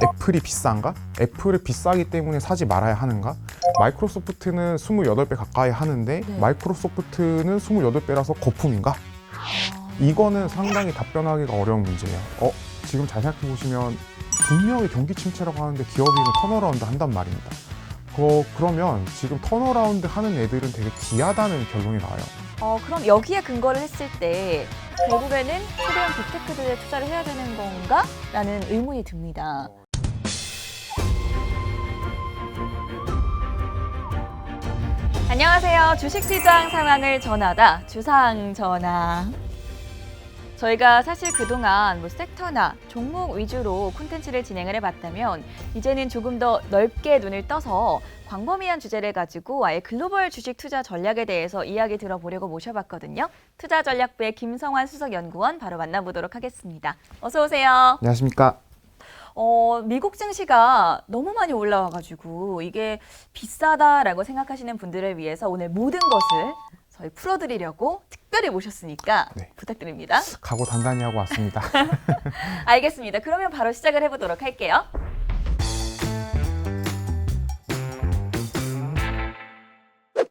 애플이 비싼가? 애플이 비싸기 때문에 사지 말아야 하는가? 마이크로소프트는 28배 가까이 하는데 네. 마이크로소프트는 28배라서 거품인가? 이거는 상당히 답변하기가 어려운 문제예요. 지금 잘 생각해 보시면 분명히 경기 침체라고 하는데 기업이 턴어라운드 한단 말입니다. 그러면 지금 턴어라운드 하는 애들은 되게 귀하다는 결론이 나와요. 그럼 여기에 근거를 했을 때 결국에는 최대한 빅테크들에 투자를 해야 되는 건가? 라는 의문이 듭니다. 안녕하세요. 주식시장 상황을 전하다 주상전화. 저희가 사실 그동안 섹터나 종목 위주로 콘텐츠를 진행을 해봤다면 이제는 조금 더 넓게 눈을 떠서 광범위한 주제를 가지고 아예 글로벌 주식 투자 전략에 대해서 이야기 들어보려고 모셔봤거든요. 투자전략부의 김성환 수석연구원 바로 만나보도록 하겠습니다. 어서 오세요. 안녕하십니까? 미국 증시가 너무 많이 올라와가지고 이게 비싸다라고 생각하시는 분들을 위해서 오늘 모든 것을 저희 풀어드리려고 특별히 모셨으니까 네. 부탁드립니다. 각오 단단히 하고 왔습니다. 알겠습니다. 그러면 바로 시작을 해보도록 할게요.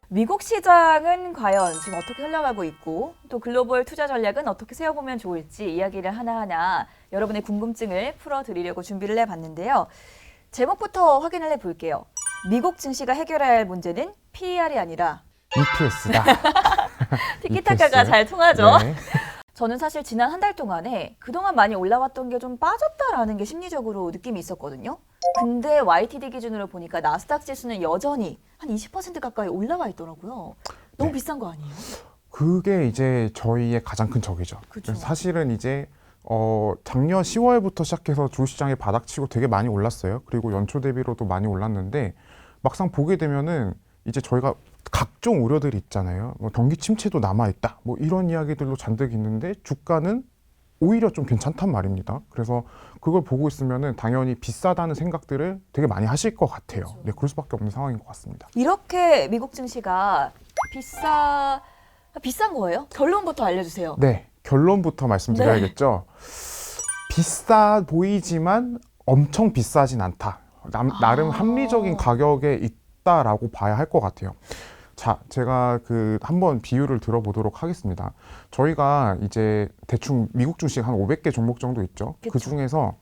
미국 시장은 과연 지금 어떻게 흘러가고 있고 또 글로벌 투자 전략은 어떻게 세워보면 좋을지 이야기를 하나하나 여러분의 궁금증을 풀어드리려고 준비를 해봤는데요. 제목부터 확인을 해볼게요. 미국 증시가 해결해야 할 문제는 PER이 아니라 EPS다. 티키타카가 잘 통하죠. 네. 저는 사실 지난 한 달 동안에 그동안 많이 올라왔던 게 좀 빠졌다라는 게 심리적으로 느낌이 있었거든요. 근데 YTD 기준으로 보니까 나스닥 지수는 여전히 한 20% 가까이 올라와 있더라고요. 너무 네. 비싼 거 아니에요? 그게 이제 저희의 가장 큰 적이죠. 그쵸. 사실은 이제 작년 10월부터 시작해서 주식시장이 바닥치고 되게 많이 올랐어요. 그리고 연초 대비로도 많이 올랐는데 막상 보게 되면은 이제 저희가 각종 우려들이 있잖아요. 뭐 경기 침체도 남아있다. 뭐 이런 이야기들도 잔뜩 있는데 주가는 오히려 좀 괜찮단 말입니다. 그래서 그걸 보고 있으면은 당연히 비싸다는 생각들을 되게 많이 하실 것 같아요. 그렇죠. 네, 그럴 수밖에 없는 상황인 것 같습니다. 이렇게 미국 증시가 비싼 거예요? 결론부터 알려주세요. 네, 결론부터 말씀드려야겠죠. 비싸 보이지만 엄청 비싸진 않다. 나름 합리적인 가격에 있다라고 봐야 할 것 같아요. 자, 제가 한번 비율을 들어보도록 하겠습니다. 저희가 이제 대충 미국 주식 한 500개 종목 정도 있죠. 그쵸. 그 중에서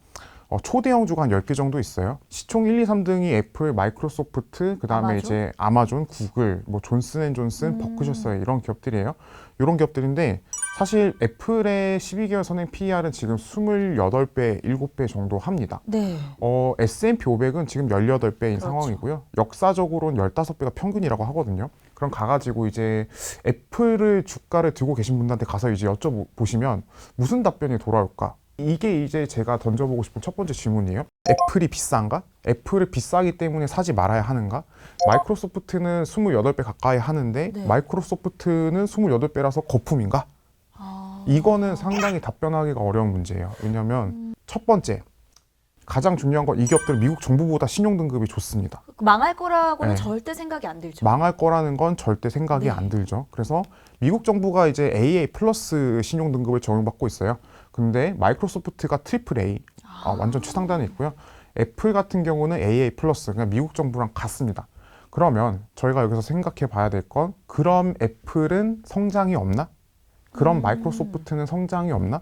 초대형주가 한 10개 정도 있어요. 시총 1, 2, 3등이 애플, 마이크로소프트, 그다음에 아마존? 이제 아마존, 구글, 뭐 존슨앤존슨, 버크셔서 이런 기업들이에요. 이런 기업들인데 사실 애플의 12개월 선행 PER은 지금 28배, 7배 정도 합니다. 네. S&P 500은 지금 18배인 그렇죠. 상황이고요. 역사적으로는 15배가 평균이라고 하거든요. 그럼 가가지고 이제 애플을 주가를 들고 계신 분들한테 가서 이제 여쭤보시면 무슨 답변이 돌아올까? 이게 이제 제가 던져보고 싶은 첫 번째 질문이에요. 애플이 비싼가? 애플이 비싸기 때문에 사지 말아야 하는가? 마이크로소프트는 28배 가까이 하는데 네. 마이크로소프트는 28배라서 거품인가? 이거는 상당히 답변하기가 어려운 문제예요. 왜냐하면 첫 번째, 가장 중요한 건 이 기업들은 미국 정부보다 신용 등급이 좋습니다. 망할 거라고는 네. 절대 생각이 안 들죠. 망할 거라는 건 절대 생각이 네. 안 들죠. 그래서 미국 정부가 이제 AA 플러스 신용 등급을 적용받고 있어요. 근데 마이크로소프트가 트리플 A, 완전 최상단에 있고요. 애플 같은 경우는 AA 플러스, 그냥 미국 정부랑 같습니다. 그러면 저희가 여기서 생각해 봐야 될 건 그럼 애플은 성장이 없나? 그럼 마이크로소프트는 성장이 없나?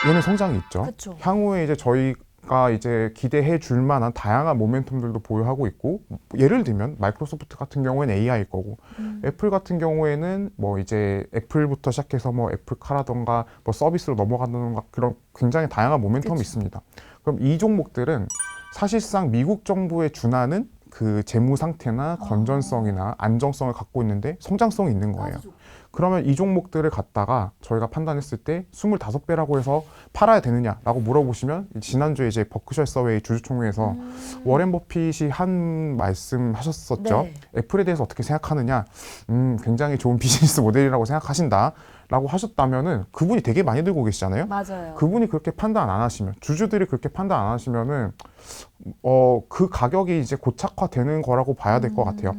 얘는 성장이 있죠. 그쵸. 향후에 이제 저희가 이제 기대해 줄 만한 다양한 모멘텀들도 보유하고 있고, 예를 들면 마이크로소프트 같은 경우에는 AI일 거고, 애플 같은 경우에는 뭐 이제 애플부터 시작해서 뭐 애플카라던가 뭐 서비스로 넘어간다던가 그런 굉장히 다양한 모멘텀이 그쵸. 있습니다. 그럼 이 종목들은 사실상 미국 정부에 준하는 그 재무 상태나 건전성이나 안정성을 갖고 있는데 성장성이 있는 거예요. 그러면 이 종목들을 갖다가 저희가 판단했을 때 25배라고 해서 팔아야 되느냐라고 물어보시면 지난주에 이제 버크셔 서웨이 주주총회에서 워렌 버핏이 한 말씀 하셨었죠. 네. 애플에 대해서 어떻게 생각하느냐? 굉장히 좋은 비즈니스 모델이라고 생각하신다. 라고 하셨다면은 그분이 되게 많이 들고 계시잖아요. 맞아요. 그분이 그렇게 판단 안 하시면, 주주들이 그렇게 판단 안 하시면은 그 가격이 이제 고착화되는 거라고 봐야 될 것 같아요.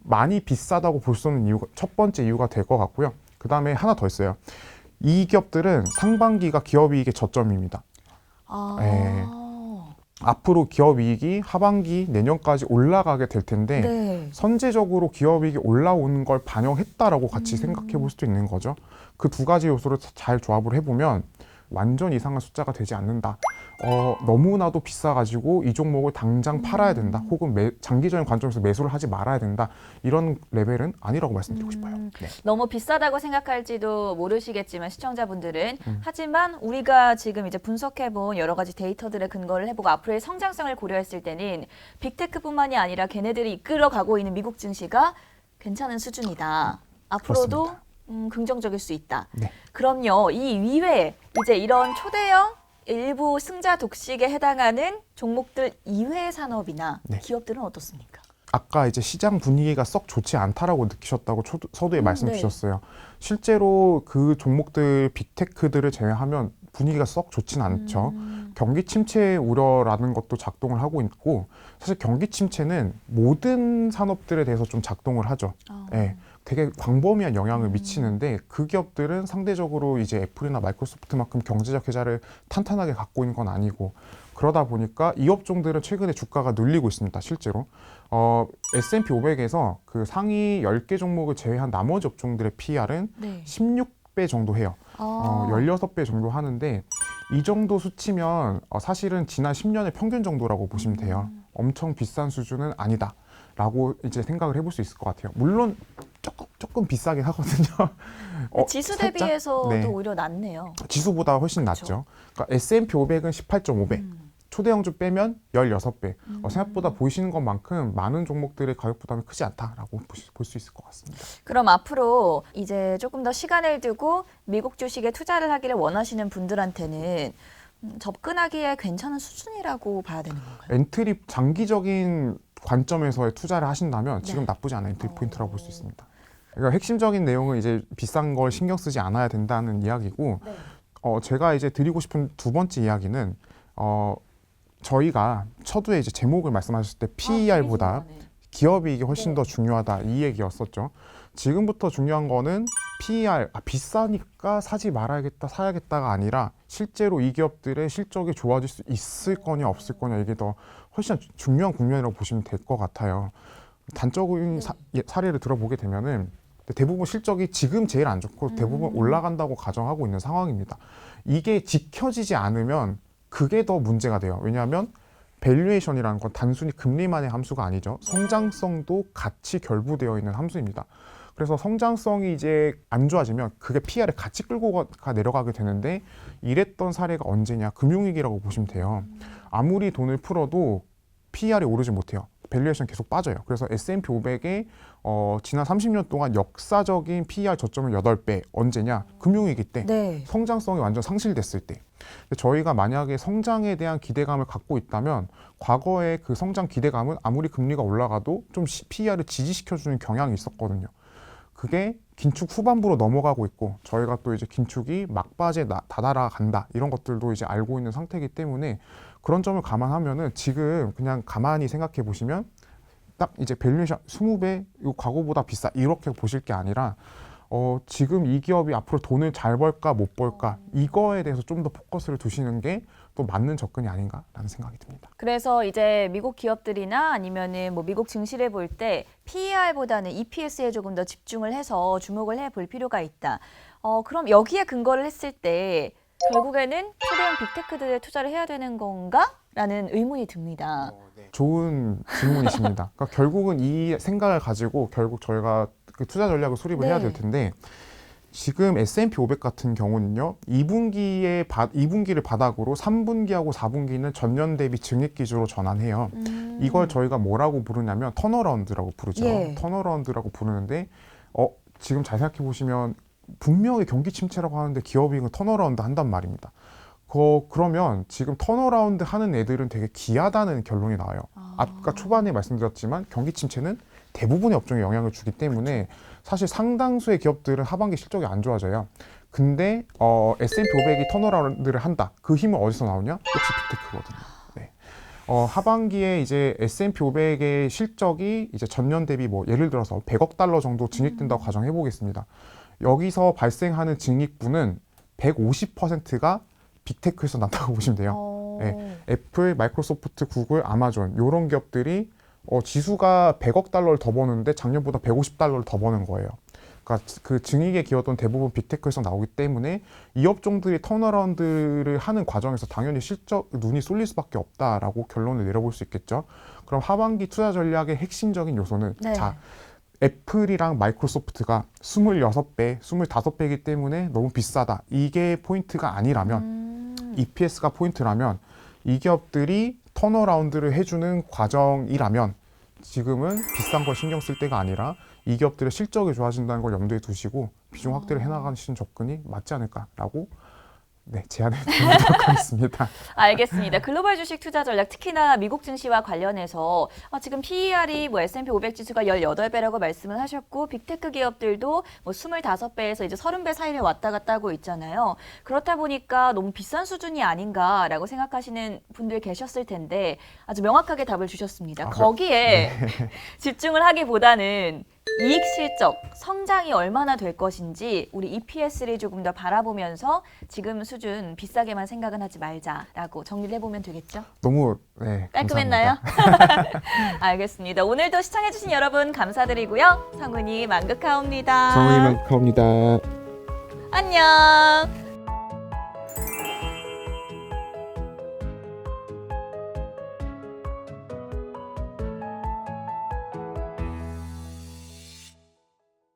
많이 비싸다고 볼 수 있는 이유가 첫 번째 이유가 될 것 같고요. 그 다음에 하나 더 있어요. 이 기업들은 상반기가 기업이익의 저점입니다. 아. 예. 앞으로 기업이익이 하반기 내년까지 올라가게 될 텐데 네. 선제적으로 기업이익이 올라오는 걸 반영했다라고 같이 생각해 볼 수도 있는 거죠. 그 두 가지 요소를 잘 조합을 해보면 완전 이상한 숫자가 되지 않는다. 너무나도 비싸가지고 이 종목을 당장 팔아야 된다. 혹은 장기적인 관점에서 매수를 하지 말아야 된다. 이런 레벨은 아니라고 말씀드리고 싶어요. 네. 너무 비싸다고 생각할지도 모르시겠지만 시청자분들은 하지만 우리가 지금 이제 분석해본 여러 가지 데이터들의 근거를 해보고 앞으로의 성장성을 고려했을 때는 빅테크뿐만이 아니라 걔네들이 이끌어가고 있는 미국 증시가 괜찮은 수준이다. 앞으로도 그렇습니다. 긍정적일 수 있다. 네. 그럼요. 이 이외에 이제 이런 초대형 일부 승자 독식에 해당하는 종목들 이외의 산업이나 네. 기업들은 어떻습니까? 아까 이제 시장 분위기가 썩 좋지 않다라고 느끼셨다고 서두에 말씀 네. 주셨어요. 실제로 그 종목들 빅테크들을 제외하면 분위기가 썩 좋진 않죠. 경기 침체 우려라는 것도 작동을 하고 있고 사실 경기 침체는 모든 산업들에 대해서 좀 작동을 하죠. 네, 되게 광범위한 영향을 미치는데 그 기업들은 상대적으로 이제 애플이나 마이크로소프트만큼 경제적 계좌를 탄탄하게 갖고 있는 건 아니고 그러다 보니까 이 업종들은 최근에 주가가 눌리고 있습니다. 실제로 S&P 500에서 그 상위 10개 종목을 제외한 나머지 업종들의 PER은 네. 16배 정도 해요. 16배 정도 하는데 이 정도 수치면 사실은 지난 10년의 평균 정도라고 보시면 돼요. 엄청 비싼 수준은 아니다. 라고 이제 생각을 해볼 수 있을 것 같아요. 물론 조금 비싸긴 하거든요. 지수 살짝? 대비해서도 네. 오히려 낮네요. 지수보다 훨씬 그렇죠. 낮죠. 그러니까 S&P 500은 18.5배, 초대형주 빼면 16배. 생각보다 보이시는 것만큼 많은 종목들의 가격 부담이 크지 않다라고 볼 수 있을 것 같습니다. 그럼 앞으로 이제 조금 더 시간을 두고 미국 주식에 투자를 하기를 원하시는 분들한테는 접근하기에 괜찮은 수준이라고 봐야 되는 건가요? 엔트리 장기적인 관점에서의 투자를 하신다면 지금 네. 나쁘지 않은 엔트리 포인트라고 볼 수 있습니다. 그러니까 핵심적인 내용은 이제 비싼 걸 신경 쓰지 않아야 된다는 이야기고 네. 제가 이제 드리고 싶은 두 번째 이야기는 저희가 서두에 이제 제목을 말씀하셨을 때 PER보다 기업이익이 훨씬 더 중요하다 이 얘기였었죠. 지금부터 중요한 거는 PER 비싸니까 사지 말아야겠다 사야겠다가 아니라 실제로 이 기업들의 실적이 좋아질 수 있을 거냐 없을 거냐 이게 더 훨씬 중요한 국면이라고 보시면 될 것 같아요. 단적인 사례를 들어보게 되면은 대부분 실적이 지금 제일 안 좋고 대부분 올라간다고 가정하고 있는 상황입니다. 이게 지켜지지 않으면 그게 더 문제가 돼요. 왜냐하면 밸류에이션이라는 건 단순히 금리만의 함수가 아니죠. 성장성도 같이 결부되어 있는 함수입니다. 그래서 성장성이 이제 안 좋아지면 그게 PR에 같이 끌고 내려가게 되는데 이랬던 사례가 언제냐? 금융위기라고 보시면 돼요. 아무리 돈을 풀어도 PR이 오르지 못해요. 밸류에이션 계속 빠져요. 그래서 S&P 500의 지난 30년 동안 역사적인 PER 저점은 8배. 언제냐? 금융위기 때. 네. 성장성이 완전 상실됐을 때. 근데 저희가 만약에 성장에 대한 기대감을 갖고 있다면 과거의 그 성장 기대감은 아무리 금리가 올라가도 좀 PER을 지지시켜주는 경향이 있었거든요. 그게 긴축 후반부로 넘어가고 있고 저희가 또 이제 긴축이 막바지에 다다라간다 이런 것들도 이제 알고 있는 상태이기 때문에 그런 점을 감안하면은 지금 그냥 가만히 생각해 보시면 딱 이제 밸류에이션 20배 이거 과거보다 비싸 이렇게 보실 게 아니라 지금 이 기업이 앞으로 돈을 잘 벌까 못 벌까 이거에 대해서 좀 더 포커스를 두시는 게 또 맞는 접근이 아닌가라는 생각이 듭니다. 그래서 이제 미국 기업들이나 아니면은 뭐 미국 증시를 볼 때 PER보다는 EPS에 조금 더 집중을 해서 주목을 해볼 필요가 있다. 그럼 여기에 근거를 했을 때 결국에는 초대형 빅테크들에 투자를 해야 되는 건가? 라는 의문이 듭니다. 좋은 질문이십니다. 그러니까 결국은 이 생각을 가지고 결국 저희가 그 투자 전략을 수립을 해야 될 텐데 지금 S&P 500 같은 경우는요. 2분기를 바닥으로 3분기하고 4분기는 전년 대비 증액 기조로 전환해요. 이걸 저희가 뭐라고 부르냐면 턴어라운드라고 부르죠. 예. 턴어라운드라고 부르는데 지금 잘 생각해 보시면 분명히 경기 침체라고 하는데 기업이익은 턴어라운드 한단 말입니다. 그러면 지금 턴어라운드 하는 애들은 되게 귀하다는 결론이 나와요. 아까 초반에 말씀드렸지만 경기 침체는 대부분의 업종에 영향을 주기 때문에 사실 상당수의 기업들은 하반기 실적이 안 좋아져요. 근데 S&P 500이 턴어라운드를 한다. 그 힘은 어디서 나오냐? 역시 빅테크거든요. 네. 하반기에 이제 S&P 500의 실적이 이제 전년 대비 뭐 예를 들어서 100억 달러 정도 증액된다고 가정해 보겠습니다. 여기서 발생하는 증액분은 150%가 빅테크에서 난다고 보시면 돼요. 네, 애플, 마이크로소프트, 구글, 아마존 이런 기업들이 지수가 100억 달러를 더 버는데 작년보다 150달러를 더 버는 거예요. 그러니까 그 증익의 기업은 대부분 빅테크에서 나오기 때문에 이 업종들이 턴어라운드를 하는 과정에서 당연히 실적 눈이 쏠릴 수밖에 없다라고 결론을 내려볼 수 있겠죠. 그럼 하반기 투자 전략의 핵심적인 요소는 네. 자, 애플이랑 마이크로소프트가 26배, 25배이기 때문에 너무 비싸다. 이게 포인트가 아니라면 EPS가 포인트라면 이 기업들이 턴어라운드를 해주는 과정이라면 지금은 비싼 걸 신경 쓸 때가 아니라 이 기업들의 실적이 좋아진다는 걸 염두에 두시고 비중 확대를 해나가시는 접근이 맞지 않을까라고 제안을 드리도록 하겠습니다. 알겠습니다. 글로벌 주식 투자 전략, 특히나 미국 증시와 관련해서 지금 PER이 S&P 500 지수가 18배라고 말씀을 하셨고 빅테크 기업들도 25배에서 이제 30배 사이를 왔다 갔다 하고 있잖아요. 그렇다 보니까 너무 비싼 수준이 아닌가라고 생각하시는 분들 계셨을 텐데 아주 명확하게 답을 주셨습니다. 거기에 집중을 하기보다는 이익 실적, 성장이 얼마나 될 것인지 우리 EPS를 조금 더 바라보면서 지금 수준 비싸게만 생각은 하지 말자라고 정리를 해보면 되겠죠? 너무 깔끔했나요? 알겠습니다. 오늘도 시청해주신 여러분 감사드리고요. 성훈이 만극하옵니다. 성훈이 만극하옵니다. 안녕.